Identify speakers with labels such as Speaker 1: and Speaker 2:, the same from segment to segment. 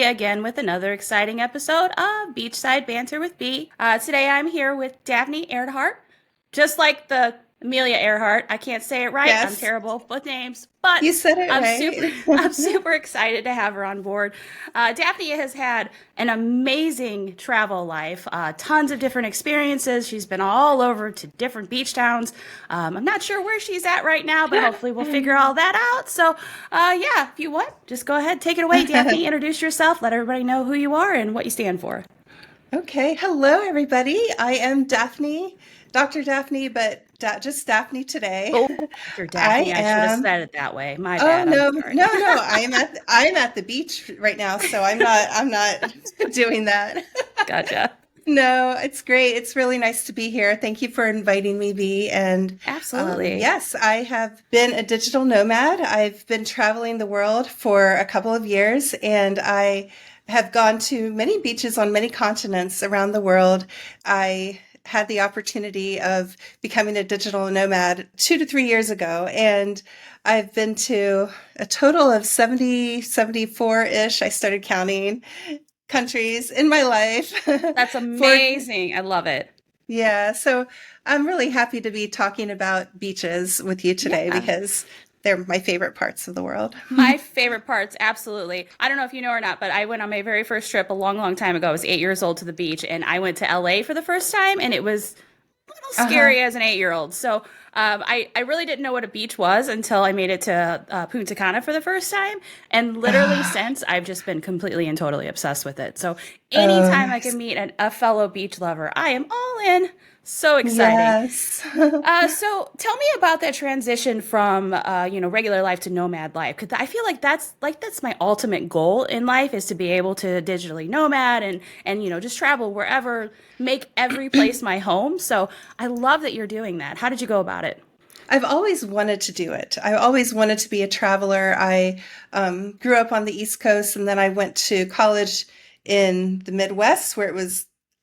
Speaker 1: Amelia again with another exciting episode of Beachside Banter with B. Today I'm here with Daphne Erhart. Just like the Amelia Earhart, I can't say it right. I'm
Speaker 2: Yes,
Speaker 1: terrible with names, but
Speaker 2: you said it
Speaker 1: I'm super I'm
Speaker 2: right.
Speaker 1: super excited to have her on board. Daphne has had an amazing travel life, tons of different experiences. She's been all over to different beach towns. I'm not sure where she's at right now, but hopefully we'll figure all that out. So, yeah, if you want, just go ahead, take it away, Daphne. Introduce yourself, let everybody know who you are and what you stand for.
Speaker 2: Okay, hello everybody. I am Daphne, Dr. Daphne, but just Daphne today.
Speaker 1: Oh, Dr.
Speaker 2: I
Speaker 1: Daphne, I should have
Speaker 2: am.
Speaker 1: said it that way. My
Speaker 2: Oh
Speaker 1: bad. I'm
Speaker 2: no,
Speaker 1: sorry.
Speaker 2: no, no. I'm at the beach right now, so I'm not doing that.
Speaker 1: Gotcha.
Speaker 2: No, it's great. It's really nice to be here. Thank you for inviting me, B. And
Speaker 1: Absolutely.
Speaker 2: yes, I have been a digital nomad. I've been traveling the world for a couple of years, and I have gone to many beaches on many continents around the world. I had the opportunity of becoming a digital nomad 2 to 3 years ago, and I've been to a total of 70, 74-ish. I started counting countries in my life
Speaker 1: That's
Speaker 2: for
Speaker 1: amazing. I love it.
Speaker 2: yeah, so I'm really happy to be talking about beaches with you today
Speaker 1: Yeah.
Speaker 2: because they're my favorite parts of the world.
Speaker 1: My favorite parts, absolutely. I don't know if you know or not, but I went on my very first trip a long, long time ago. I was 8 years old to the beach, and I went to LA for the first time, and it was a little
Speaker 2: Uh-huh.
Speaker 1: scary as an 8 year old. So I really didn't know what a beach was until I made it to Punta Cana for the first time. And literally
Speaker 2: Ah,
Speaker 1: since, I've just been completely and totally obsessed with it. So
Speaker 2: oh,
Speaker 1: anytime I can
Speaker 2: nice.
Speaker 1: meet a fellow beach lover, I am all in. So exciting.
Speaker 2: Yes.
Speaker 1: So tell me about that transition from regular life to nomad life, because I feel like that's my ultimate goal in life is to be able to digitally nomad and just travel wherever, make every place my home. So I love that you're doing that. How did you go about it?
Speaker 2: I've always wanted to do it. I always wanted to be a traveler. I grew up on the East Coast and then I went to college in the Midwest where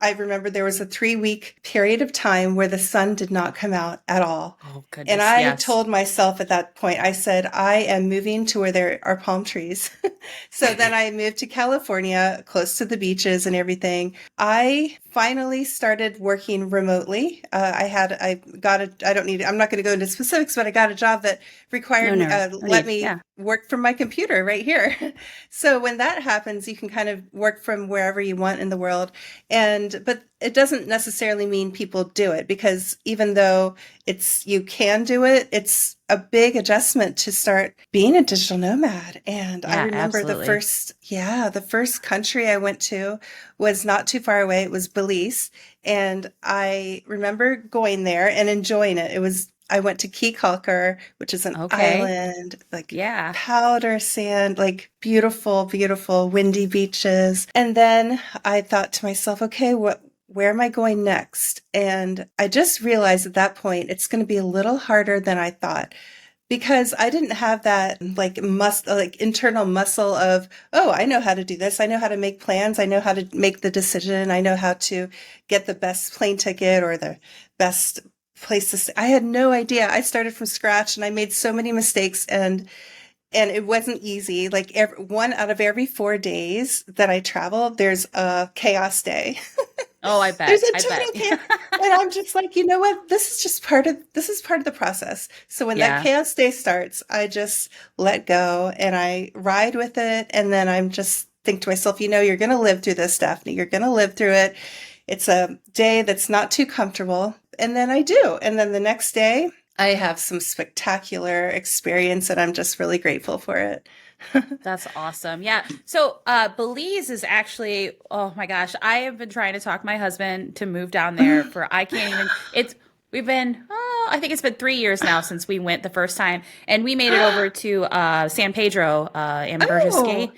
Speaker 2: I remember there was a 3 week period of time where the sun did not come out at all.
Speaker 1: Oh
Speaker 2: And
Speaker 1: goodness,
Speaker 2: I
Speaker 1: yes.
Speaker 2: told myself at that point, I said, I am moving to where there are palm trees. So then I moved to California, close to the beaches and everything. I finally started working remotely. I'm not going to go into specifics, but I got a job that
Speaker 1: No,
Speaker 2: required me,
Speaker 1: no, no
Speaker 2: let
Speaker 1: need.
Speaker 2: me
Speaker 1: Yeah.
Speaker 2: work from my computer right here. So when that happens, you can kind of work from wherever you want in the world. But it doesn't necessarily mean people do it because even though you can do it, it's a big adjustment to start being a digital nomad. And I
Speaker 1: Yeah,
Speaker 2: remember
Speaker 1: absolutely.
Speaker 2: the first country I went to was not too far away. It was Belize. And I remember going there and enjoying it. I went to Key, which is an
Speaker 1: Okay.
Speaker 2: island, like
Speaker 1: Yeah.
Speaker 2: powder sand, like beautiful, beautiful windy beaches. And then I thought to myself, okay, where am I going next? And I just realized at that point it's going to be a little harder than I thought because I didn't have that like internal muscle of, oh, I know how to do this. I know how to make plans. I know how to make the decision. I know how to get the best plane ticket or the best place to stay. I had no idea. I started from scratch and I made so many mistakes and it wasn't easy. Like one out of every 4 days that I traveled, there's a chaos day.
Speaker 1: Oh, I
Speaker 2: There's
Speaker 1: bet.
Speaker 2: a
Speaker 1: I bet.
Speaker 2: total chaos. And I'm just like, you know what? This is part of the process. So when that
Speaker 1: Yeah.
Speaker 2: chaos day starts, I just let go and I ride with it. And then I'm just think to myself, you're going to live through this, Daphne. You're going to live through it. It's a day that's not too comfortable. And then I do. And then the next day, I have some spectacular experience and I'm just really grateful for it.
Speaker 1: That's awesome. Yeah. So, Belize is actually, oh my gosh, I have been trying to talk my husband to move down there for, I can't even, we've been, I think it's been 3 years now since we went the first time, and we made it over to San Pedro and Burgess
Speaker 2: Oh,
Speaker 1: Gate.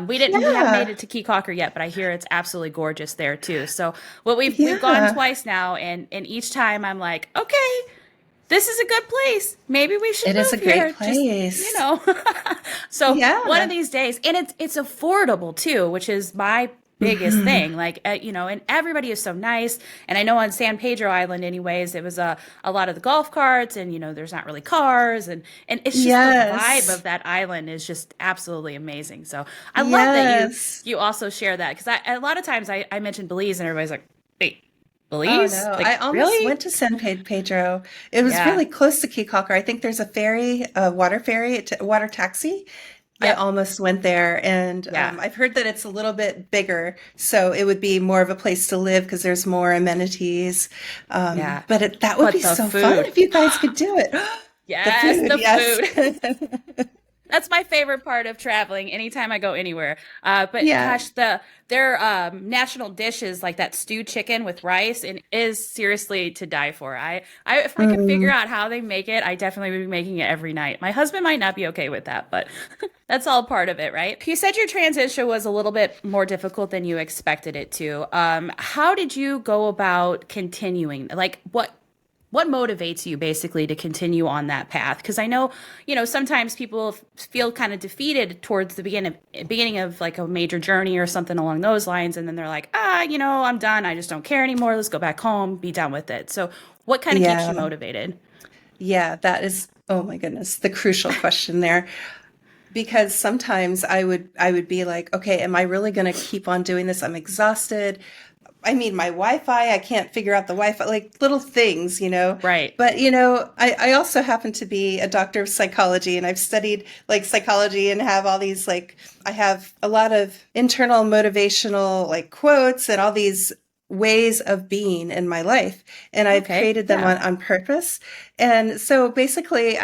Speaker 1: We haven't made
Speaker 2: yeah.
Speaker 1: it to Key Calker yet, but I hear it's absolutely gorgeous there too. So, what we've gone
Speaker 2: Yeah.
Speaker 1: twice now, and each time I'm like, okay, this is a good place. Maybe we should
Speaker 2: It is a
Speaker 1: move
Speaker 2: great
Speaker 1: here. Just,
Speaker 2: place.
Speaker 1: so one of
Speaker 2: Yeah.
Speaker 1: these days, and it's affordable too, which is my biggest
Speaker 2: Hmm.
Speaker 1: thing. Like, and everybody is so nice. And I know on San Pedro Island, anyways, it was a lot of the golf carts, and there's not really cars, and it's just the vibe of
Speaker 2: Yes.
Speaker 1: that island is just absolutely amazing. So I love that you
Speaker 2: Yes.
Speaker 1: you also share that because a lot of times I mention Belize and everybody's like, wait,
Speaker 2: Oh
Speaker 1: Belize?
Speaker 2: no, I
Speaker 1: Like,
Speaker 2: almost
Speaker 1: really?
Speaker 2: went to Pedro. It was
Speaker 1: Yeah.
Speaker 2: really close to Key Calker. I think there's a ferry, a water ferry, water taxi. I
Speaker 1: Yep.
Speaker 2: almost went there, and
Speaker 1: Yeah.
Speaker 2: I've heard that it's a little bit bigger, so it would be more of a place to live because there's more amenities.
Speaker 1: Yeah.
Speaker 2: But that would be
Speaker 1: But the
Speaker 2: so fun
Speaker 1: food.
Speaker 2: if you guys could do it. The
Speaker 1: Yes,
Speaker 2: food,
Speaker 1: the
Speaker 2: yes.
Speaker 1: food. That's my favorite part of traveling anytime I go anywhere. But
Speaker 2: Yeah.
Speaker 1: gosh, their national dishes like that stewed chicken with rice and is seriously to die for. I if I could figure
Speaker 2: Mm.
Speaker 1: out how they make it, I definitely would be making it every night. My husband might not be okay with that, but that's all part of it, right? You said your transition was a little bit more difficult than you expected it to. How did you go about continuing? Like what motivates you basically to continue on that path? Because I know, sometimes people feel kind of defeated towards the beginning of like a major journey or something along those lines, and then they're like, I'm done. I just don't care anymore. Let's go back home, be done with it. So, what kind of keeps you
Speaker 2: Yeah.
Speaker 1: motivated?
Speaker 2: Yeah, that is, oh my goodness, the crucial question there. Because sometimes I would be like, okay, am I really going to keep on doing this? I'm exhausted. I mean, my Wi-Fi, I can't figure out the Wi-Fi, like little things, you know.
Speaker 1: Right.
Speaker 2: But, I also happen to be a doctor of psychology, and I've studied like psychology and have all these like, I have a lot of internal motivational like quotes and all these ways of being in my life. And I've
Speaker 1: Okay.
Speaker 2: created them
Speaker 1: Yeah.
Speaker 2: on purpose. And so basically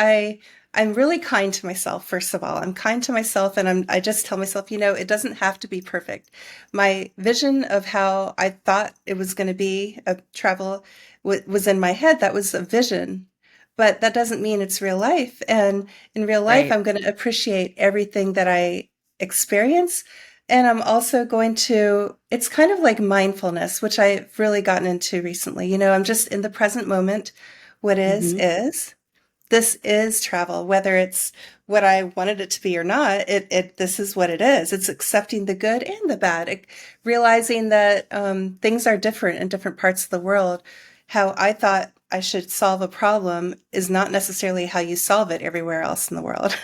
Speaker 2: I'm really kind to myself, first of all. I'm kind to myself, and I just tell myself, it doesn't have to be perfect. My vision of how I thought it was going to be a travel was in my head. That was a vision, but that doesn't mean it's real life. And in real life,
Speaker 1: Right.
Speaker 2: I'm going to appreciate everything that I experience. And I'm also going to, it's kind of like mindfulness, which I've really gotten into recently. I'm just in the present moment. What is,
Speaker 1: Hmm.
Speaker 2: is. This is travel, whether it's what I wanted it to be or not. This is what it is. It's accepting the good and the bad, realizing that things are different in different parts of the world. How I thought I should solve a problem is not necessarily how you solve it everywhere else in the world.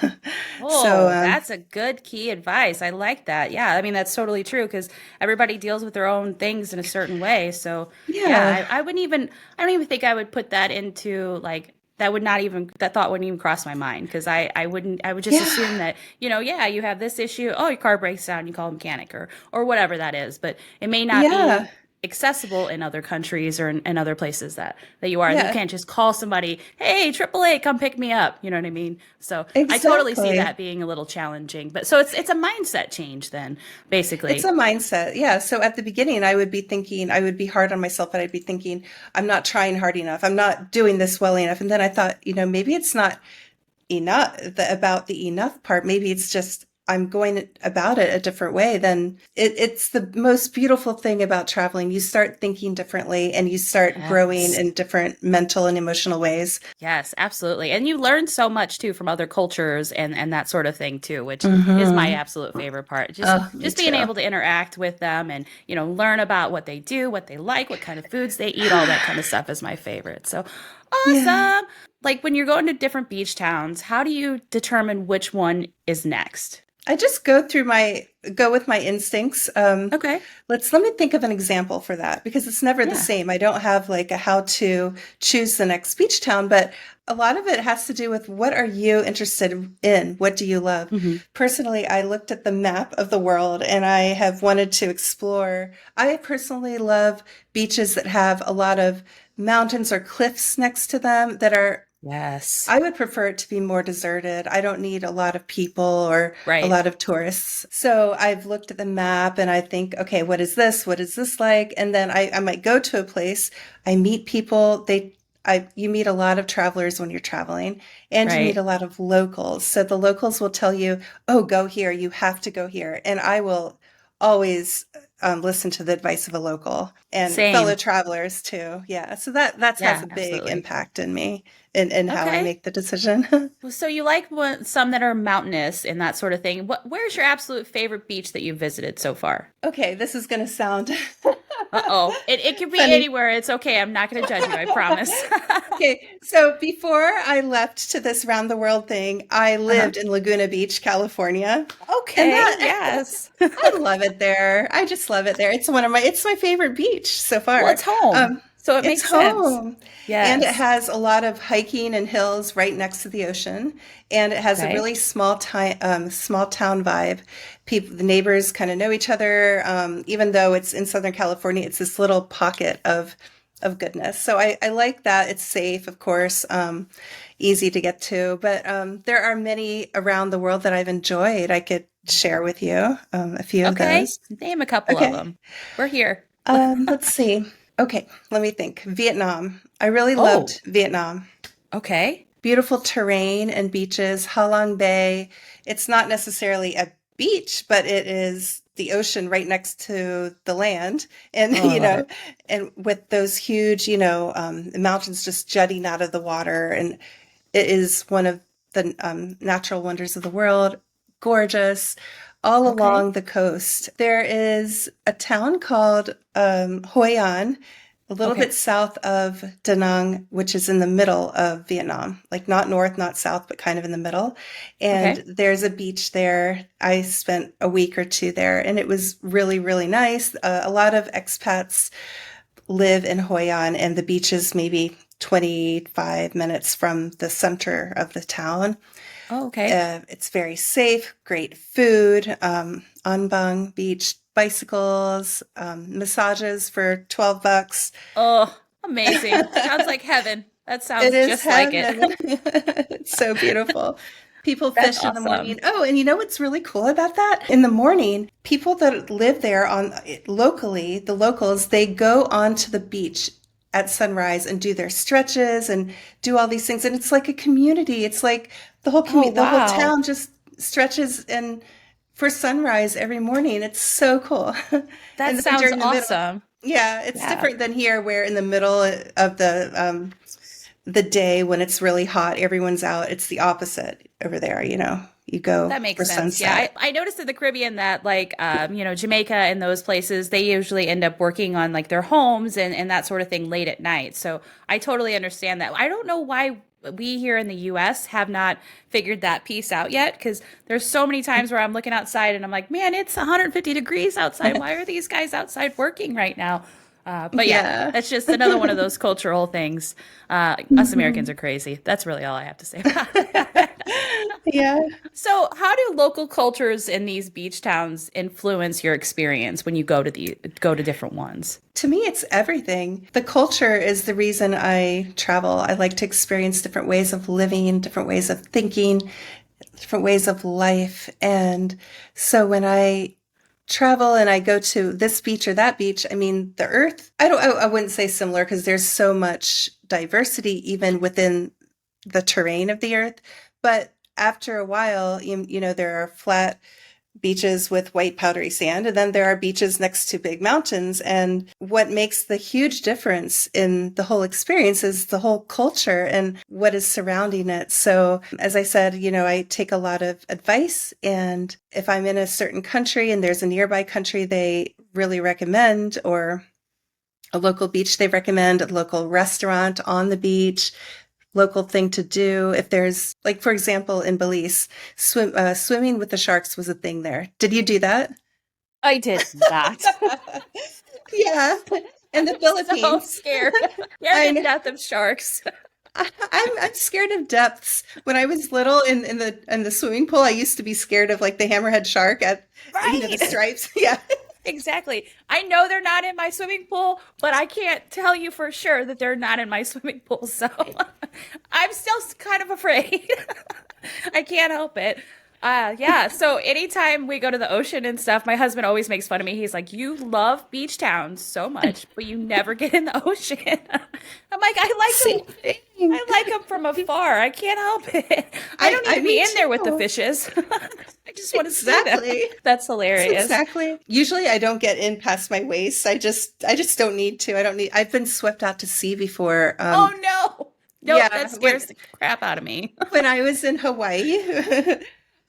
Speaker 2: So,
Speaker 1: Oh, that's a good key advice. I like that. Yeah, I mean that's totally true because everybody deals with their own things in a certain way. So
Speaker 2: yeah,
Speaker 1: yeah, I wouldn't even I don't even think I would put that into like that would not even that thought wouldn't even cross my mind because I wouldn't I would just assume
Speaker 2: yeah,
Speaker 1: that, yeah, you have this issue, oh, your car breaks down, you call a mechanic or whatever that is, but it may not be
Speaker 2: yeah,
Speaker 1: accessible in other countries or in other places that you are. You
Speaker 2: yeah,
Speaker 1: can't just call somebody, hey, AAA, come pick me up. You know what I mean? So I totally see
Speaker 2: exactly.
Speaker 1: that being a little challenging. But so it's a mindset change then,
Speaker 2: It's a
Speaker 1: basically.
Speaker 2: mindset. Yeah. So at the beginning, I would be thinking, I would be hard on myself, and I'd be thinking, I'm not trying hard enough. I'm not doing this well enough. And then I thought, maybe it's not enough about the enough part. Maybe it's just I'm going about it a different way. Then it's the most beautiful thing about traveling. You start thinking differently, and you start growing
Speaker 1: Yes.
Speaker 2: in different mental and emotional ways.
Speaker 1: Yes, absolutely. And you learn so much too from other cultures and that sort of thing too, which is my
Speaker 2: Hmm.
Speaker 1: absolute favorite part. Just
Speaker 2: Oh, me
Speaker 1: just being
Speaker 2: too.
Speaker 1: able to interact with them and, learn about what they do, what they like, what kind of foods they eat, all that kind of stuff is my favorite. So,
Speaker 2: Yeah.
Speaker 1: awesome. Like when you're going to different beach towns, how do you determine which one is next?
Speaker 2: I just go with my instincts.
Speaker 1: Okay.
Speaker 2: Let me think of an example for that because it's never the
Speaker 1: Yeah.
Speaker 2: same. I don't have like a how to choose the next beach town, but a lot of it has to do with what are you interested in? What do you love?
Speaker 1: Hmm.
Speaker 2: Personally, I looked at the map of the world and I have wanted to explore. I personally love beaches that have a lot of mountains or cliffs next to them that are
Speaker 1: Yes.
Speaker 2: I would prefer it to be more deserted. I don't need a lot of people or a
Speaker 1: Right.
Speaker 2: lot of tourists. So I've looked at the map and I think, okay, what is this? What is this like? And then I might go to a place, I meet people, you meet a lot of travelers when you're traveling, and you meet
Speaker 1: Right.
Speaker 2: a lot of locals. So the locals will tell you, oh, go here, you have to go here. And I will always listen to the advice of a local and fellow
Speaker 1: Same.
Speaker 2: travelers too. Yeah. So that has
Speaker 1: Yeah,
Speaker 2: a big
Speaker 1: absolutely.
Speaker 2: impact in me in how I
Speaker 1: Okay.
Speaker 2: make the decision.
Speaker 1: Well, so you like some that are mountainous and that sort of thing. Where's your absolute favorite beach that you've visited so far?
Speaker 2: Okay, this is going to sound
Speaker 1: Uh-oh. It could be
Speaker 2: funny.
Speaker 1: anywhere. It's okay. I'm not going to judge you, I promise.
Speaker 2: Okay, so before I left to this round the world thing, I
Speaker 1: Uh-huh.
Speaker 2: lived in Laguna Beach, California. And
Speaker 1: Okay.
Speaker 2: that
Speaker 1: Yes.
Speaker 2: I love it there. I just love it there. It's my favorite beach so
Speaker 1: Well,
Speaker 2: far.
Speaker 1: it's home, so it
Speaker 2: It's
Speaker 1: makes sense.
Speaker 2: home. And it
Speaker 1: Yes.
Speaker 2: has a lot of hiking and hills right next to the ocean. And it has a
Speaker 1: Okay.
Speaker 2: really small town vibe. People, the neighbors kind of know each other. Even though it's in Southern California, it's this little pocket of goodness. So I like that. It's safe, of course, easy to get to. But there are many around the world that I've enjoyed. I could share with you a few of
Speaker 1: Okay.
Speaker 2: those.
Speaker 1: Name a couple of
Speaker 2: Okay.
Speaker 1: them. We're here.
Speaker 2: Let's see. Okay, let me think. Vietnam. I really
Speaker 1: Oh,
Speaker 2: loved Vietnam.
Speaker 1: okay.
Speaker 2: Beautiful terrain and beaches, Ha Long Bay. It's not necessarily a beach, but it is the ocean right next to the land. And,
Speaker 1: Oh, I love it.
Speaker 2: and with those huge, mountains just jutting out of the water. And it is one of the natural wonders of the world. Gorgeous. All
Speaker 1: Okay.
Speaker 2: along the coast. There is a town called Hoi An, a little
Speaker 1: Okay.
Speaker 2: bit south of Da Nang, which is in the middle of Vietnam, like not north, not south, but kind of in the middle. And
Speaker 1: Okay.
Speaker 2: there's a beach there. I spent a week or two there, and it was really, really nice. A lot of expats live in Hoi An, and the beach is maybe 25 minutes from the center of the town.
Speaker 1: Oh, okay.
Speaker 2: It's very safe, great food, on Bang Beach, bicycles, massages for $12.
Speaker 1: Oh, amazing. Sounds like heaven. That
Speaker 2: It
Speaker 1: sounds
Speaker 2: is
Speaker 1: just like it.
Speaker 2: heaven. It's so beautiful. People
Speaker 1: That's
Speaker 2: fish in the morning.
Speaker 1: awesome.
Speaker 2: Oh, and you know what's really cool about that? In the morning, people that live there on locally, the locals, they go onto the beach at sunrise and do their stretches and do all these things. And it's like a community. It's like
Speaker 1: Oh,
Speaker 2: the whole
Speaker 1: wow.
Speaker 2: town just stretches and for sunrise every morning. It's so cool.
Speaker 1: That
Speaker 2: And then
Speaker 1: sounds
Speaker 2: during the middle,
Speaker 1: awesome.
Speaker 2: yeah, it's
Speaker 1: Yeah.
Speaker 2: different than here, where in the middle of the day when it's really hot, everyone's out. It's the opposite over there, You go
Speaker 1: That makes
Speaker 2: for
Speaker 1: sense. Yeah,
Speaker 2: sunset.
Speaker 1: I noticed in the Caribbean that like Jamaica and those places, they usually end up working on like their homes and that sort of thing late at night. So I totally understand that. I don't know why we here in the US have not figured that piece out yet because there's so many times where I'm looking outside and I'm like, man, it's 150 degrees outside. Why are these guys outside working right now? But yeah,
Speaker 2: Yeah.
Speaker 1: that's just another one of those cultural things. Us Americans
Speaker 2: Mhm.
Speaker 1: are crazy. That's really all I have to say about it.
Speaker 2: Yeah.
Speaker 1: So, how do local cultures in these beach towns influence your experience when you go to different ones?
Speaker 2: To me, it's everything. The culture is the reason I travel. I like to experience different ways of living, different ways of thinking, different ways of life. And so when I travel and I go to this beach or that beach, I mean, the earth, I wouldn't say similar because there's so much diversity even within the terrain of the earth. But after a while, there are flat beaches with white powdery sand, and then there are beaches next to big mountains. And what makes the huge difference in the whole experience is the whole culture and what is surrounding it. So, as I said, I take a lot of advice, and if I'm in a certain country and there's a nearby country they really recommend, or a local beach they recommend, a local restaurant on the beach, local thing to do. If there's, like, for example, in Belize, swimming with the sharks was a thing there. Did you do that?
Speaker 1: I did not.
Speaker 2: Yeah. In the
Speaker 1: I'm so
Speaker 2: Philippines.
Speaker 1: scared. Scared
Speaker 2: I
Speaker 1: to
Speaker 2: know.
Speaker 1: death of sharks.
Speaker 2: I'm scared of depths. When I was little in the swimming pool, I used to be scared of like the hammerhead shark at the
Speaker 1: Right.
Speaker 2: stripes. Yeah.
Speaker 1: Exactly. I know they're not in my swimming pool, but I can't tell you for sure that they're not in my swimming pool. So I'm still kind of afraid. I can't help it. Yeah. So anytime we go to the ocean and stuff, my husband always makes fun of me. He's like, "You love beach towns so much, but you never get in the ocean." I'm like,
Speaker 2: Same thing.
Speaker 1: I like them from afar. I can't help it. I don't need to be
Speaker 2: Me
Speaker 1: in there with the
Speaker 2: too.
Speaker 1: fishes. I just want to see them.
Speaker 2: Exactly.
Speaker 1: That's hilarious.
Speaker 2: Exactly. Usually I don't get in past my waist. I just don't need to. I don't need, I've been swept out to sea before.
Speaker 1: Oh no. Nope,
Speaker 2: Yeah,
Speaker 1: that scares the crap out of me.
Speaker 2: when I was in Hawaii,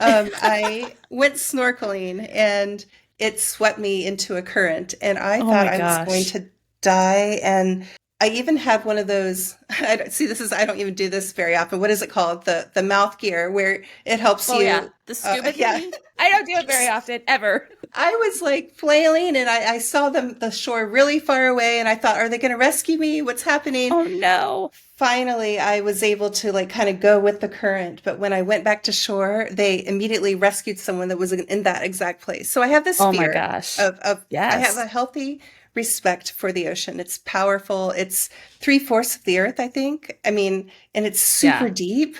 Speaker 2: I went snorkeling and it swept me into a current, and I
Speaker 1: Oh
Speaker 2: thought
Speaker 1: my
Speaker 2: I was going
Speaker 1: gosh.
Speaker 2: to die. And I even have one of those. I don't, see, this is I don't even do this very often. What is it called? The mouth gear where it helps
Speaker 1: Oh yeah,
Speaker 2: you.
Speaker 1: the scuba
Speaker 2: Yeah.
Speaker 1: thingy. I don't do it very often, ever.
Speaker 2: I was like flailing, and I saw the shore really far away, and I thought, are they going to rescue me? What's happening?
Speaker 1: Oh no.
Speaker 2: Finally, I was able to like kind of go with the current. But when I went back to shore, they immediately rescued someone that was in that exact place. So I have this
Speaker 1: Oh my
Speaker 2: fear
Speaker 1: gosh.
Speaker 2: I have
Speaker 1: Yes.
Speaker 2: a healthy respect for the ocean. It's powerful. It's three-fourths of the earth, I think. I mean, and it's super
Speaker 1: Yeah.
Speaker 2: deep.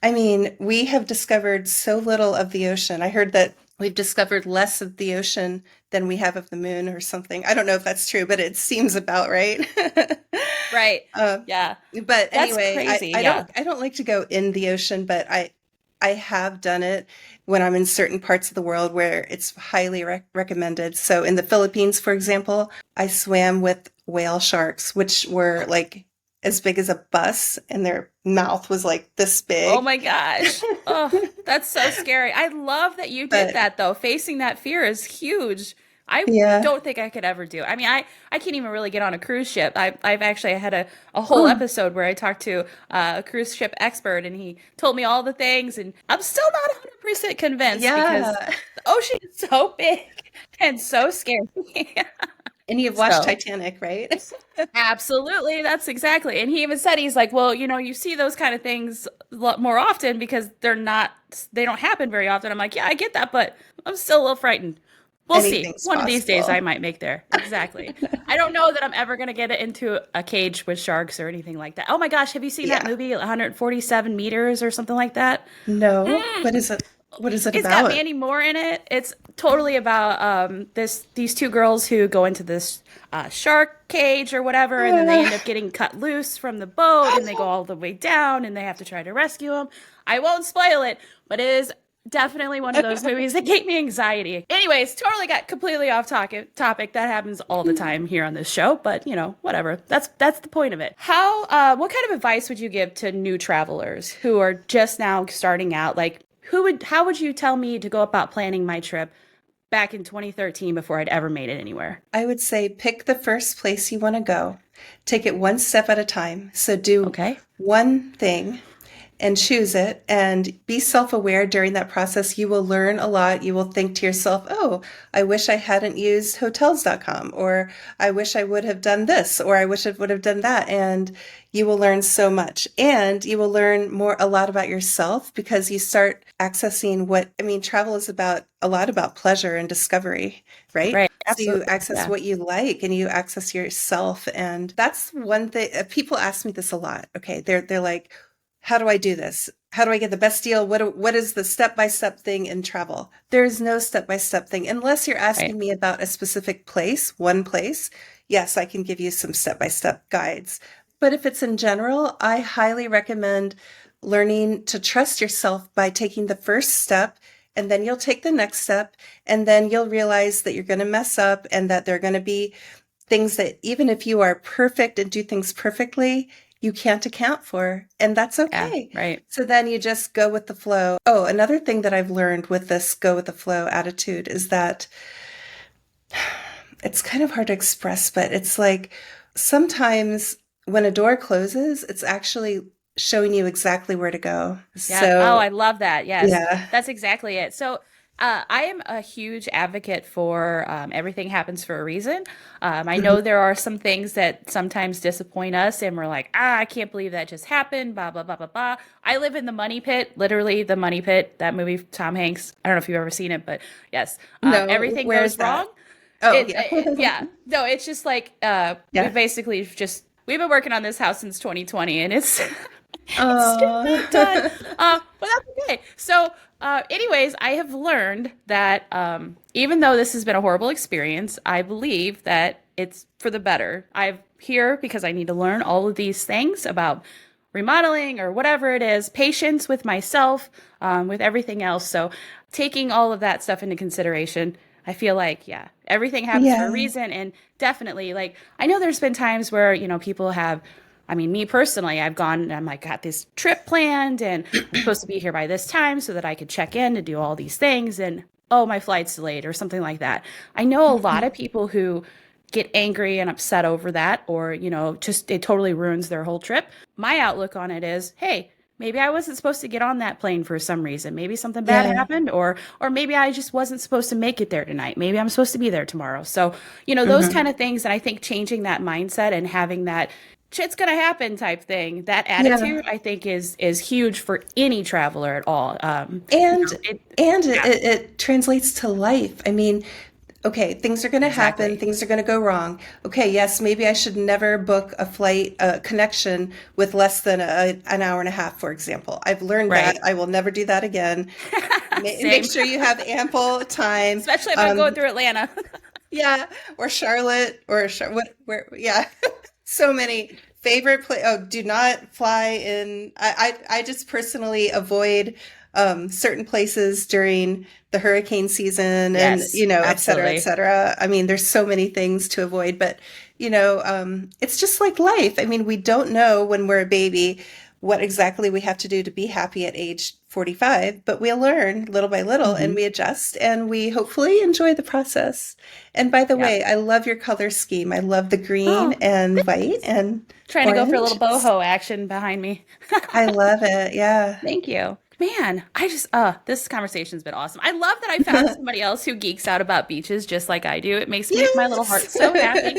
Speaker 2: I mean, we have discovered so little of the ocean. I heard that we've discovered less of the ocean than we have of the moon or something. I don't know if that's true, but it seems about right.
Speaker 1: Right.
Speaker 2: Uh,
Speaker 1: Yeah.
Speaker 2: but
Speaker 1: That's
Speaker 2: anyway,
Speaker 1: crazy. Yeah.
Speaker 2: I don't like to go in the ocean, but I have done it when I'm in certain parts of the world where it's highly recommended. So in the Philippines, for example, I swam with whale sharks, which were like as big as a bus, and their mouth was like this
Speaker 1: Oh
Speaker 2: big.
Speaker 1: my gosh. Oh, that's so scary. I love that you did
Speaker 2: But
Speaker 1: that though. Facing that fear is huge. I
Speaker 2: yeah.
Speaker 1: don't think I could ever do. I mean, I can't even really get on a cruise ship. I've actually had a whole
Speaker 2: Oh,
Speaker 1: episode where I talked to a cruise ship expert and he told me all the things and I'm still not 100% convinced because
Speaker 2: yeah.
Speaker 1: the ocean is so big and so scary.
Speaker 2: And you've watched
Speaker 1: So
Speaker 2: Titanic, right?
Speaker 1: absolutely. That's exactly. And he even said, he's like, well, you see those kind of things a lot more often because they don't happen very often. I'm like, yeah, I get that, but I'm still a little frightened. We'll see.
Speaker 2: Anything's
Speaker 1: One of these days I
Speaker 2: possible.
Speaker 1: might make there. Exactly. I don't know that I'm ever going to get it into a cage with sharks or anything like that. Oh my gosh, have you seen that
Speaker 2: Yeah.
Speaker 1: movie, 147 meters or something like that?
Speaker 2: No. What is it? What is it
Speaker 1: It's got
Speaker 2: about?
Speaker 1: Mandy Moore in it. It's totally about these two girls who go into this shark cage or whatever, and then they end up getting cut loose from the boat, and they go all the way down, and they have to try to rescue them. I won't spoil it, but it is definitely one of those movies that gave me anxiety. Anyways, totally got completely off topic. That happens all the time here on this show, but whatever. That's the point of it. What kind of advice would you give to new travelers who are just now starting out? Like, how would you tell me to go about planning my trip back in 2013 before I'd ever made it anywhere?
Speaker 2: I would say pick the first place you want to go. Take it one step at a time. So do
Speaker 1: Okay.
Speaker 2: one thing and choose it and be self-aware during that process. You will learn a lot. You will think to yourself, oh, I wish I hadn't used hotels.com, or I wish I would have done this, or I wish I would have done that. And you will learn so much. And you will learn a lot about yourself because you start accessing travel is about a lot about pleasure and discovery, right?
Speaker 1: Right.
Speaker 2: So you
Speaker 1: Absolutely.
Speaker 2: access
Speaker 1: Yeah.
Speaker 2: what you like and you access yourself. And that's one thing. People ask me this a lot. Okay. They're like, how do I do this? How do I get the best deal? What is the step-by-step thing in travel? There's no step-by-step thing unless you're
Speaker 1: Right.
Speaker 2: asking me about a specific place, one place. Yes, I can give you some step-by-step guides. But if it's in general, I highly recommend learning to trust yourself by taking the first step, and then you'll take the next step, and then you'll realize that you're going to mess up and that there are going to be things that even if you are perfect and do things perfectly, you can't account for, and that's
Speaker 1: Yeah.
Speaker 2: okay.
Speaker 1: Right.
Speaker 2: So then you just go with the flow. Oh, another thing that I've learned with this go with the flow attitude is that it's kind of hard to express, but it's like sometimes when a door closes, it's actually showing you exactly where to go.
Speaker 1: Yeah. Oh,
Speaker 2: So,
Speaker 1: I love that. Yes,
Speaker 2: yeah.
Speaker 1: that's exactly it. So, I am a huge advocate for everything happens for a reason. I
Speaker 2: Mhm.
Speaker 1: know there are some things that sometimes disappoint us, and we're like, I can't believe that just happened. Blah blah blah blah blah. I live in the money pit, literally the money pit. That movie, Tom Hanks. I don't know if you've ever seen it, but yes,
Speaker 2: No,
Speaker 1: everything
Speaker 2: where is
Speaker 1: goes
Speaker 2: that?
Speaker 1: wrong.
Speaker 2: Oh, yeah.
Speaker 1: Yeah, no, it's just like we
Speaker 2: Yeah.
Speaker 1: basically just we've been working on this house since 2020, and it's It's still
Speaker 2: Oh,
Speaker 1: not done. But that's okay. So, anyways, I have learned that even though this has been a horrible experience, I believe that it's for the better. I'm here because I need to learn all of these things about remodeling or whatever it is, patience with myself, with everything else. So, taking all of that stuff into consideration, I feel like, yeah, everything happens for a
Speaker 2: yeah.
Speaker 1: reason. And definitely, like, I know there's been times where, people have, I mean, me personally, I've gone and I'm like, got this trip planned and I'm supposed to be here by this time so that I could check in to do all these things. And oh, my flight's delayed or something like that. I know a lot of people who get angry and upset over that, or, just it totally ruins their whole trip. My outlook on it is, hey, maybe I wasn't supposed to get on that plane for some reason. Maybe something bad
Speaker 2: Yeah.
Speaker 1: happened, or maybe I just wasn't supposed to make it there tonight. Maybe I'm supposed to be there tomorrow. So, those
Speaker 2: Hmm.
Speaker 1: kind of things. And I think changing that mindset and having that shit's gonna happen type thing, that
Speaker 2: Yeah.
Speaker 1: attitude, I think is huge for any traveler at all.
Speaker 2: And
Speaker 1: It,
Speaker 2: and
Speaker 1: yeah,
Speaker 2: it translates to life. I mean, okay, things are going to happen,
Speaker 1: exactly.
Speaker 2: things are going to go wrong. Okay, yes, maybe I should never book a flight, a connection with less than an hour and a half, for example. I've learned that.
Speaker 1: Right.
Speaker 2: I will never do that again. Make
Speaker 1: Same.
Speaker 2: sure you have ample time.
Speaker 1: Especially if I'm going
Speaker 2: Um,
Speaker 1: through Atlanta.
Speaker 2: yeah, or Charlotte, or what, where, yeah. So many favorite play. Oh, do not fly in. I just personally avoid certain places during the hurricane season, and
Speaker 1: Yes,
Speaker 2: et cetera, et
Speaker 1: absolutely.
Speaker 2: cetera. I mean, there's so many things to avoid, but it's just like life. I mean, we don't know when we're a baby what exactly we have to do to be happy at age 45, but we'll learn little by little and
Speaker 1: Hmm.
Speaker 2: we adjust and we hopefully enjoy the process. And by the
Speaker 1: Yeah.
Speaker 2: way, I love your color scheme. I love the green
Speaker 1: Oh,
Speaker 2: and white
Speaker 1: thanks.
Speaker 2: and
Speaker 1: Trying to go for a little
Speaker 2: orange.
Speaker 1: boho action behind me.
Speaker 2: I love it. Yeah.
Speaker 1: Thank you. Man, this conversation's been awesome. I love that I found somebody else who geeks out about beaches just like I do. It makes my little heart
Speaker 2: Yes.
Speaker 1: so happy.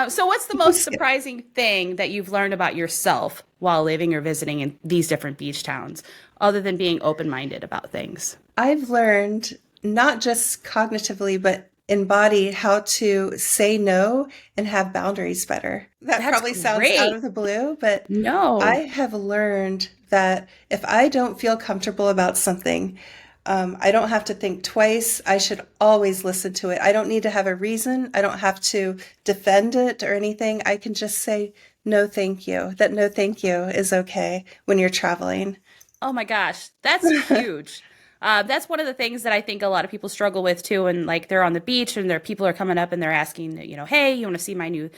Speaker 1: So what's the most surprising thing that you've learned about yourself while living or visiting in these different beach towns, other than being open-minded about things?
Speaker 2: I've learned not just cognitively, but in body how to say no and have boundaries better. That
Speaker 1: That's
Speaker 2: probably sounds out
Speaker 1: great.
Speaker 2: of the blue, but I
Speaker 1: No.
Speaker 2: have learned that if I don't feel comfortable about something, I don't have to think twice. I should always listen to it. I don't need to have a reason. I don't have to defend it or anything. I can just say, no, thank you. That no, thank you is okay when you're traveling.
Speaker 1: Oh my gosh, that's huge. That's one of the things that I think a lot of people struggle with too. And like they're on the beach and their people are coming up and they're asking, hey, you want to see my new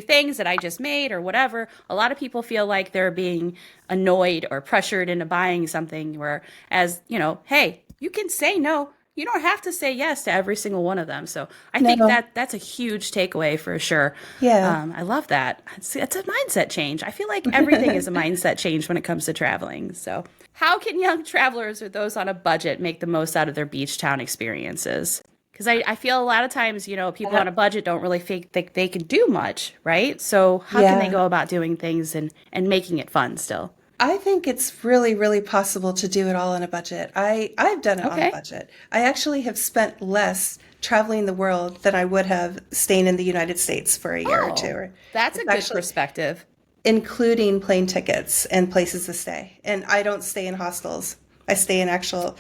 Speaker 1: things that I just made or whatever. A lot of people feel like they're being annoyed or pressured into buying something. Whereas, hey, you can say no. You don't have to say yes to every single one of them. So I think
Speaker 2: No.
Speaker 1: that that's a huge takeaway for sure.
Speaker 2: Yeah.
Speaker 1: I love that. It's a mindset change. I feel like everything is a mindset change when it comes to traveling. So, how can young travelers or those on a budget make the most out of their beach town experiences? Because I feel a lot of times, people on a budget don't really think they can do much, right? So, how can they
Speaker 2: Yeah.
Speaker 1: go about doing things and making it fun still?
Speaker 2: I think it's really, really possible to do it all on a budget. I've done it on a
Speaker 1: Okay.
Speaker 2: budget. I actually have spent less traveling the world than I would have staying in the United States for a year or
Speaker 1: Oh,
Speaker 2: two.
Speaker 1: that's a
Speaker 2: It's
Speaker 1: good
Speaker 2: actually
Speaker 1: perspective.
Speaker 2: including plane tickets and places to stay. And I don't stay in hostels. I stay in actual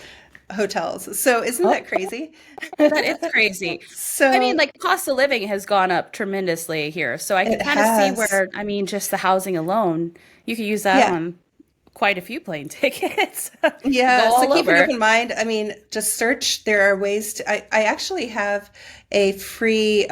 Speaker 2: hotels. So isn't
Speaker 1: Oh,
Speaker 2: that crazy?
Speaker 1: that is crazy. I mean,
Speaker 2: So
Speaker 1: like cost of living has gone up tremendously here. So I could
Speaker 2: it
Speaker 1: kind of see
Speaker 2: has.
Speaker 1: where, I mean, just the housing alone, you could use that
Speaker 2: Yeah.
Speaker 1: on quite a few plane tickets. Go
Speaker 2: Yeah, so
Speaker 1: all
Speaker 2: keep an
Speaker 1: over.
Speaker 2: open mind. I mean, just search. There are ways to. I actually have a free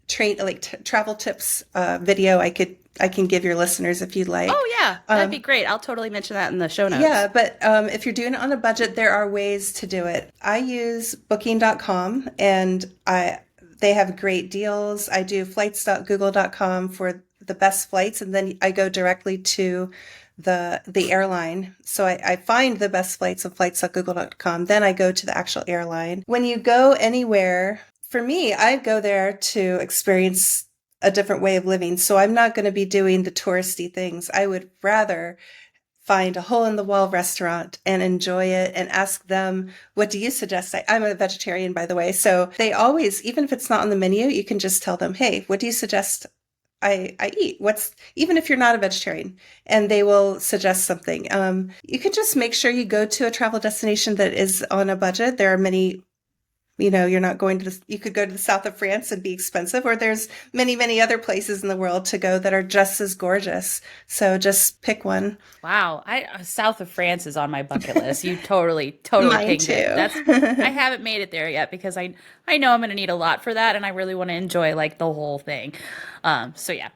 Speaker 2: train like travel tips video. I can give your listeners if you'd like.
Speaker 1: Oh yeah, that'd be great. I'll totally mention that in the show
Speaker 2: Yeah,
Speaker 1: notes.
Speaker 2: but if you're doing it on a budget, there are ways to do it. I use booking.com and I they have great deals. I do flights.google.com for the best flights and then I go directly to the airline. So I find the best flights of flights.google.com. Then I go to the actual airline. When you go anywhere, for me, I go there to experience a different way of living. So I'm not going to be doing the touristy things. I would rather find a hole in the wall restaurant and enjoy it and ask them, what do you suggest? I'm a vegetarian, by the way. So they always, even if it's not on the menu, you can just tell them, hey, what do you suggest I eat. What's even if you're not a vegetarian, and they will suggest something. You can just make sure you go to a travel destination that is on a budget. There are many, you're not going to you could go to the south of France and be expensive, or there's many, many other places in the world to go that are just as gorgeous. So just pick one.
Speaker 1: Wow, south of France is on my bucket list. You totally
Speaker 2: Mine
Speaker 1: pinged it.
Speaker 2: too.
Speaker 1: That's I haven't made it there yet because I know I'm going to need a lot for that, and I really want to enjoy like the whole thing. So yeah.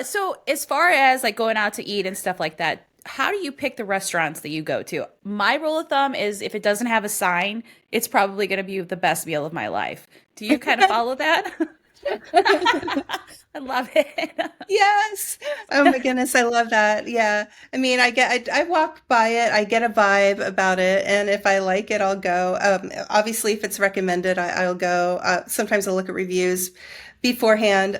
Speaker 1: So as far as like going out to eat and stuff like that, how do you pick the restaurants that you go to? My rule of thumb is if it doesn't have a sign, it's probably going to be the best meal of my life. Do you kind of follow that? I love it.
Speaker 2: Yes. Oh my goodness, I love that. Yeah. I mean, I walk by it, I get a vibe about it, and if I like it, I'll go. Obviously, if it's recommended, I'll go. Sometimes I'll look at reviews beforehand.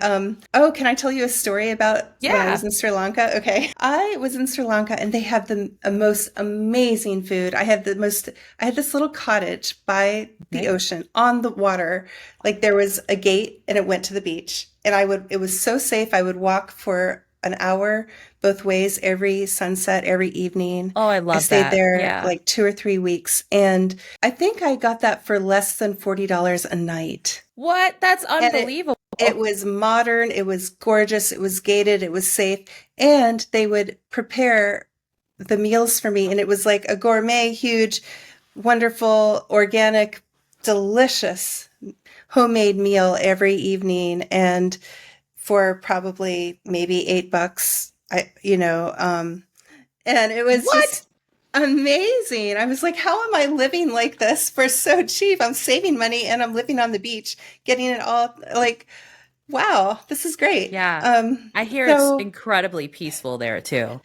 Speaker 2: Oh, can I tell you a story about when I
Speaker 1: Yeah.
Speaker 2: was in Sri Lanka? Okay. I was in Sri Lanka and they have the most amazing food. I had this little cottage by the
Speaker 1: Okay.
Speaker 2: ocean on the water. Like there was a gate and it went to the beach. And it was so safe. I would walk for an hour both ways every sunset, every evening.
Speaker 1: Oh, I
Speaker 2: I
Speaker 1: love
Speaker 2: stayed
Speaker 1: that.
Speaker 2: there
Speaker 1: Yeah.
Speaker 2: like 2 or 3 weeks. And I think I got that for less than $40 a night.
Speaker 1: What? That's
Speaker 2: And
Speaker 1: unbelievable.
Speaker 2: it was modern, it was gorgeous, it was gated, it was safe, and they would prepare the meals for me. And it was like a gourmet, huge, wonderful, organic, delicious homemade meal every evening. And for probably maybe $8, and it was
Speaker 1: What?
Speaker 2: just amazing. I was like, how am I living like this for so cheap? I'm saving money and I'm living on the beach, getting it all like, wow, this is great.
Speaker 1: Yeah. I hear it's
Speaker 2: So
Speaker 1: incredibly peaceful there too.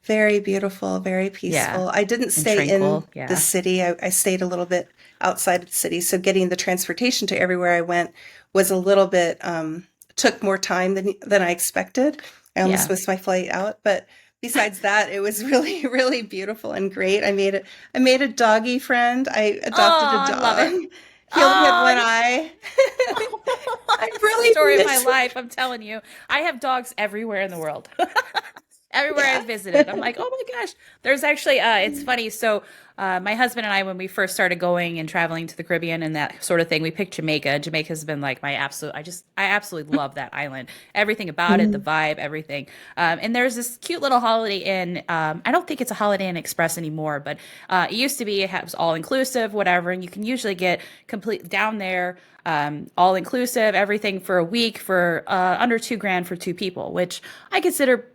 Speaker 2: very beautiful, very
Speaker 1: Yeah.
Speaker 2: peaceful. I didn't
Speaker 1: And
Speaker 2: stay in
Speaker 1: tranquil.
Speaker 2: the
Speaker 1: Yeah.
Speaker 2: city. I stayed a little bit outside of the city. So getting the transportation to everywhere I went was a little bit, took more time than I expected. I almost
Speaker 1: Yeah.
Speaker 2: missed my flight out. But besides that, it was really, really beautiful and great. I made a doggy friend. I
Speaker 1: Oh,
Speaker 2: adopted a
Speaker 1: I love
Speaker 2: dog.
Speaker 1: it.
Speaker 2: He only had
Speaker 1: Oh,
Speaker 2: one eye. I
Speaker 1: it's the
Speaker 2: really
Speaker 1: story of my
Speaker 2: miss.
Speaker 1: life. I'm telling you. I have dogs everywhere in the world. Everywhere
Speaker 2: Yeah.
Speaker 1: I've visited, I'm like, oh my gosh. There's actually, it's funny. So, my husband and I, when we first started going and traveling to the Caribbean and that sort of thing, we picked Jamaica. Jamaica's been like my absolute, I absolutely love that island. Everything about it, the
Speaker 2: Mm.
Speaker 1: vibe, everything. And there's this cute little Holiday Inn. I don't think it's a Holiday Inn Express anymore, but it used to be, it was all inclusive, whatever. And you can usually get complete down there, all inclusive, everything for a week for under 2 grand for two people, which I consider,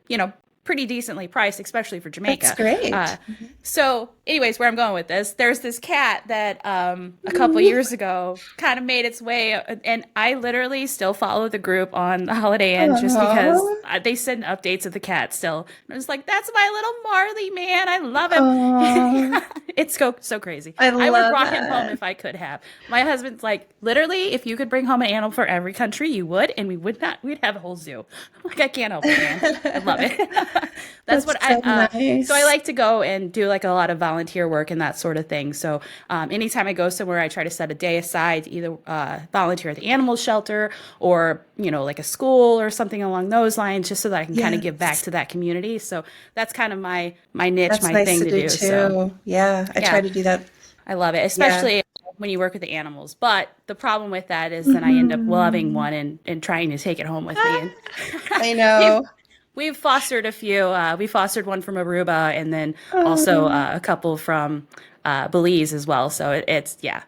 Speaker 1: pretty decently priced, especially for
Speaker 2: That's
Speaker 1: Jamaica. Uh,
Speaker 2: great.
Speaker 1: so, anyways, where I'm going with this, there's this cat that a couple
Speaker 2: Mm.
Speaker 1: years ago kind of made its way, and I literally still follow the group on the Holiday Inn just because
Speaker 2: Aw.
Speaker 1: they send updates of the cat still. And I was like, that's my little Marley, man. I love him.
Speaker 2: Aw.
Speaker 1: It's so crazy.
Speaker 2: I
Speaker 1: I would have
Speaker 2: love
Speaker 1: brought him home
Speaker 2: that.
Speaker 1: if I could have. My husband's like, literally, if you could bring home an animal for every country, you would, and we would not. We'd have a whole zoo. I'm like, I can't help it, man. I love it. That's
Speaker 2: That's
Speaker 1: what
Speaker 2: so
Speaker 1: so I
Speaker 2: nice.
Speaker 1: like to go and do like a lot of volunteer work and that sort of thing. So anytime I go somewhere, I try to set a day aside to either volunteer at the animal shelter or, like a school or something along those lines, just so that I can kind of give back
Speaker 2: Yes.
Speaker 1: to that community. So that's kind of my niche,
Speaker 2: That's
Speaker 1: my
Speaker 2: nice
Speaker 1: thing
Speaker 2: to
Speaker 1: to
Speaker 2: do
Speaker 1: do. So
Speaker 2: too. Yeah, I try
Speaker 1: yeah,
Speaker 2: to do that.
Speaker 1: I love it,
Speaker 2: Yeah.
Speaker 1: especially when you work with the animals. But the problem with that is then I end up loving
Speaker 2: Mhm.
Speaker 1: one and trying to take it home with me.
Speaker 2: Ah,
Speaker 1: And
Speaker 2: I
Speaker 1: we've
Speaker 2: know.
Speaker 1: we've fostered a few. We fostered one from Aruba, and then also
Speaker 2: Oh,
Speaker 1: a couple from Belize as well. So it's yeah,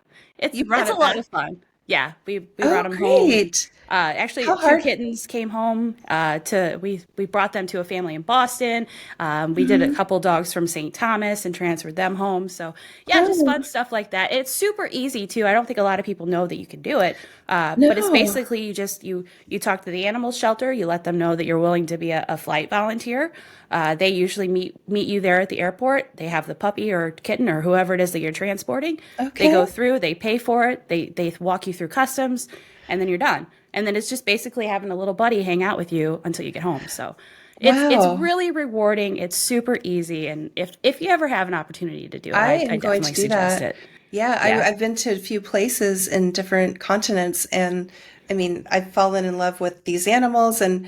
Speaker 2: you brought
Speaker 1: it's a
Speaker 2: it
Speaker 1: lot
Speaker 2: back.
Speaker 1: of fun. Yeah, we brought
Speaker 2: Oh,
Speaker 1: them home, and
Speaker 2: great.
Speaker 1: actually
Speaker 2: How
Speaker 1: two
Speaker 2: hard?
Speaker 1: kittens came home. To we brought them to a family in Boston. We did a
Speaker 2: Mhm.
Speaker 1: couple dogs from St. Thomas and transferred them home. So yeah, just
Speaker 2: Oh,
Speaker 1: fun stuff like that. It's super easy too. I don't think a lot of people know that you can do it. But it's
Speaker 2: no.
Speaker 1: basically you talk to the animal shelter, you let them know that you're willing to be a flight volunteer. They usually meet you there at the airport. They have the puppy or kitten or whoever it is that you're transporting. They
Speaker 2: Okay.
Speaker 1: go through, they pay for it, they walk you through customs, and then you're done. And then it's just basically having a little buddy hang out with you until you get home. So it's
Speaker 2: Wow.
Speaker 1: really rewarding. It's super easy, and if you ever have an opportunity to do it,
Speaker 2: I
Speaker 1: I
Speaker 2: am going to
Speaker 1: definitely
Speaker 2: do
Speaker 1: suggest
Speaker 2: that.
Speaker 1: it.
Speaker 2: Yeah,
Speaker 1: Yeah.
Speaker 2: I've been to a few places in different continents, and I mean, I've fallen in love with these animals, and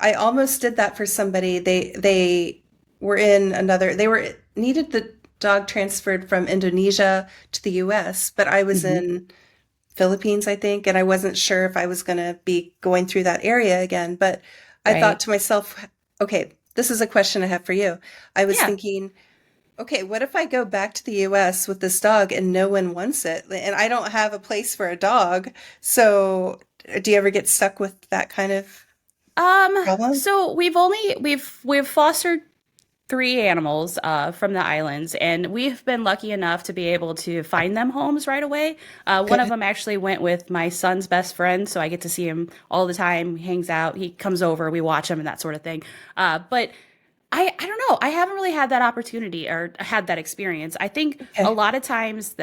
Speaker 2: I almost did that for somebody. They were in another. They were needed the dog transferred from Indonesia to the U.S., but I was
Speaker 1: Hmm.
Speaker 2: in Philippines, I think, and I wasn't sure if I was going to be going through that area again. But I thought
Speaker 1: Right.
Speaker 2: to myself, okay, this is a question I have for you. I was
Speaker 1: Yeah.
Speaker 2: thinking, okay, what if I go back to the US with this dog and no one wants it? And I don't have a place for a dog. So do you ever get stuck with that kind of problem?
Speaker 1: So we've fostered three animals from the islands, and we've been lucky enough to be able to find them homes right away. One of
Speaker 2: Good.
Speaker 1: them actually went with my son's best friend, so I get to see him all the time. He hangs out, he comes over, we watch him, and that sort of thing. But I don't know. I haven't really had that opportunity or had that experience. I think a
Speaker 2: Okay.
Speaker 1: lot of times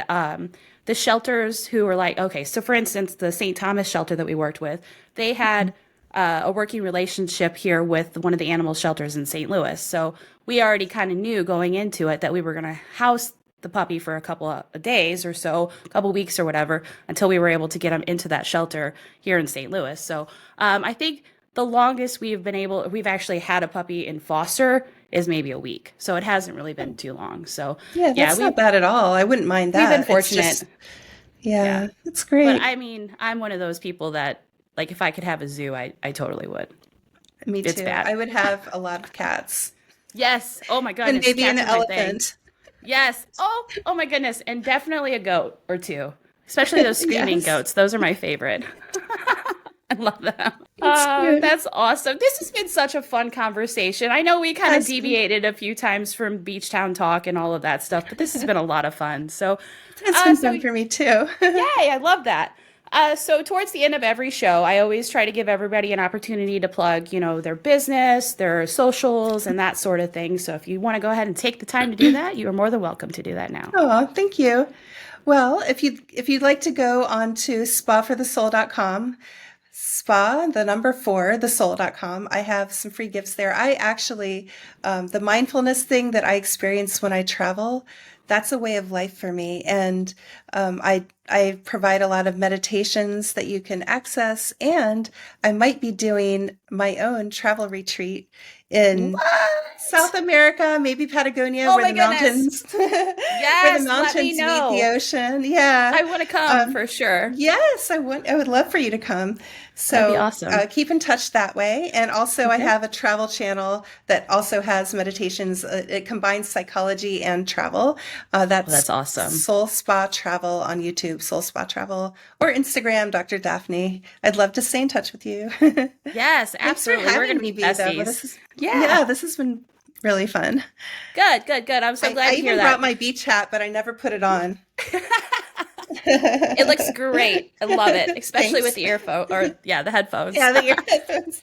Speaker 1: the shelters who were like, okay, so for instance, the St. Thomas shelter that we worked with, they had a working relationship here with one of the animal shelters in St. Louis. So we already kind of knew going into it that we were going to house the puppy for a couple of days or so, a couple of weeks or whatever, until we were able to get him into that shelter here in St. Louis. So I think the longest we've actually had a puppy in foster is maybe a week. So it hasn't really been too long. So
Speaker 2: Yeah,
Speaker 1: yeah,
Speaker 2: that's not bad at all. I wouldn't mind
Speaker 1: we've been
Speaker 2: that. It's
Speaker 1: fortunate.
Speaker 2: just,
Speaker 1: Yeah.
Speaker 2: yeah, it's
Speaker 1: But
Speaker 2: great.
Speaker 1: I mean, I'm one of those people that like if I could have a zoo, I totally would.
Speaker 2: Me
Speaker 1: It's
Speaker 2: too.
Speaker 1: bad.
Speaker 2: I would have a lot of cats
Speaker 1: Yes. Oh my
Speaker 2: and
Speaker 1: goodness.
Speaker 2: maybe an
Speaker 1: Cats are my thing.
Speaker 2: elephant.
Speaker 1: Yes. Oh my goodness. And definitely a goat or two. Especially those screaming
Speaker 2: Yes,
Speaker 1: goats. Those are my favorite. I love them.
Speaker 2: it's cute.
Speaker 1: That's awesome. This has been such a fun conversation. I know we kind of
Speaker 2: Has been,
Speaker 1: deviated a few times from beach town talk and all of that stuff, but this has been a lot of fun. So,
Speaker 2: it's been
Speaker 1: so
Speaker 2: fun for me too.
Speaker 1: yay, I love that. So towards the end of every show, I always try to give everybody an opportunity to plug, their business, their socials, and that sort of thing. So if you want to go ahead and take the time to do that, you are more than welcome to do that now.
Speaker 2: Oh, thank you. Well, if you'd like to go on to spaforthesoul.com, spa, the number four, thesoul.com, I have some free gifts there. I actually, the mindfulness thing that I experience when I travel, that's a way of life for me. And I provide a lot of meditations that you can access, and I might be doing my own travel retreat in
Speaker 1: What?
Speaker 2: South America, maybe Patagonia,
Speaker 1: Oh
Speaker 2: where
Speaker 1: my
Speaker 2: the
Speaker 1: goodness.
Speaker 2: mountains, where the
Speaker 1: Yes, let me
Speaker 2: mountains meet the
Speaker 1: know.
Speaker 2: ocean. Yeah.
Speaker 1: I want to come
Speaker 2: Um,
Speaker 1: for sure.
Speaker 2: yes, I would love for you to come.
Speaker 1: That'd be
Speaker 2: So
Speaker 1: awesome.
Speaker 2: keep in touch that way. And also, I
Speaker 1: Okay.
Speaker 2: have a travel channel that also has meditations. It combines psychology and travel.
Speaker 1: Oh,
Speaker 2: That's
Speaker 1: that's awesome.
Speaker 2: Soul Spa Travel on YouTube, Soul Spa Travel, or Instagram, Dr. Daphne. I'd love to stay in touch with you.
Speaker 1: Yes,
Speaker 2: Thanks for
Speaker 1: absolutely. We're
Speaker 2: having
Speaker 1: going to
Speaker 2: me,
Speaker 1: be
Speaker 2: B, though. This
Speaker 1: besties.
Speaker 2: is,
Speaker 1: Yeah.
Speaker 2: yeah, this has been really fun.
Speaker 1: Good, good, good. I'm so
Speaker 2: I
Speaker 1: glad to hear
Speaker 2: even brought
Speaker 1: that.
Speaker 2: my beach hat, but I never put it on.
Speaker 1: It looks great. I love it, especially with
Speaker 2: Thanks.
Speaker 1: the earphone or yeah, the headphones.
Speaker 2: Yeah, the ear headphones.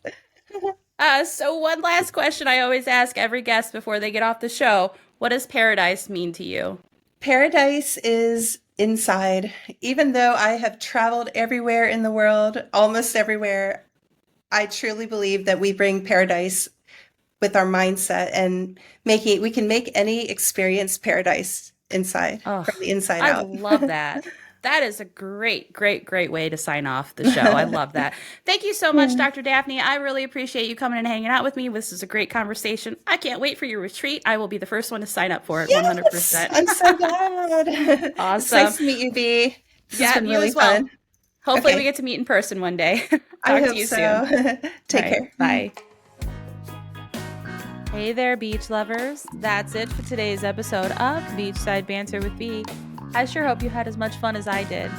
Speaker 1: So one last question I always ask every guest before they get off the show. What does paradise mean to you?
Speaker 2: Paradise is inside. Even though I have traveled everywhere in the world, almost everywhere, I truly believe that we bring paradise with our mindset and we can make any experience paradise inside,
Speaker 1: Oh,
Speaker 2: from the inside
Speaker 1: I
Speaker 2: out.
Speaker 1: love that. That is a great, great, great way to sign off the show. I love that. Thank you so much,
Speaker 2: Yeah.
Speaker 1: Dr. Daphne. I really appreciate you coming and hanging out with me. This is a great conversation. I can't wait for your retreat. I will be the first one to sign up for it
Speaker 2: Yes,
Speaker 1: 100%.
Speaker 2: I'm so glad. It's
Speaker 1: Awesome.
Speaker 2: nice to meet you, B. This has
Speaker 1: Yeah,
Speaker 2: been
Speaker 1: you
Speaker 2: really
Speaker 1: as well.
Speaker 2: fun.
Speaker 1: Hopefully we
Speaker 2: Okay,
Speaker 1: get to meet in person one day.
Speaker 2: I
Speaker 1: Talk to
Speaker 2: hope
Speaker 1: you soon.
Speaker 2: so.
Speaker 1: All
Speaker 2: Take
Speaker 1: right.
Speaker 2: care.
Speaker 1: Bye. Hey there, beach lovers. That's it for today's episode of Beachside Banter with B. I sure hope you had as much fun as I did.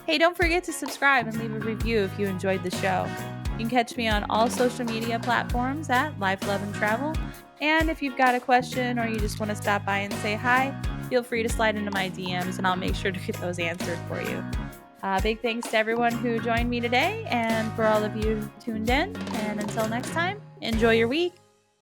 Speaker 1: Hey, don't forget to subscribe and leave a review if you enjoyed the show. You can catch me on all social media platforms at Life, Love, and Travel. And if you've got a question or you just want to stop by and say hi, feel free to slide into my DMs and I'll make sure to get those answered for you. Big thanks to everyone who joined me today and for all of you who tuned in. And until next time, enjoy your week.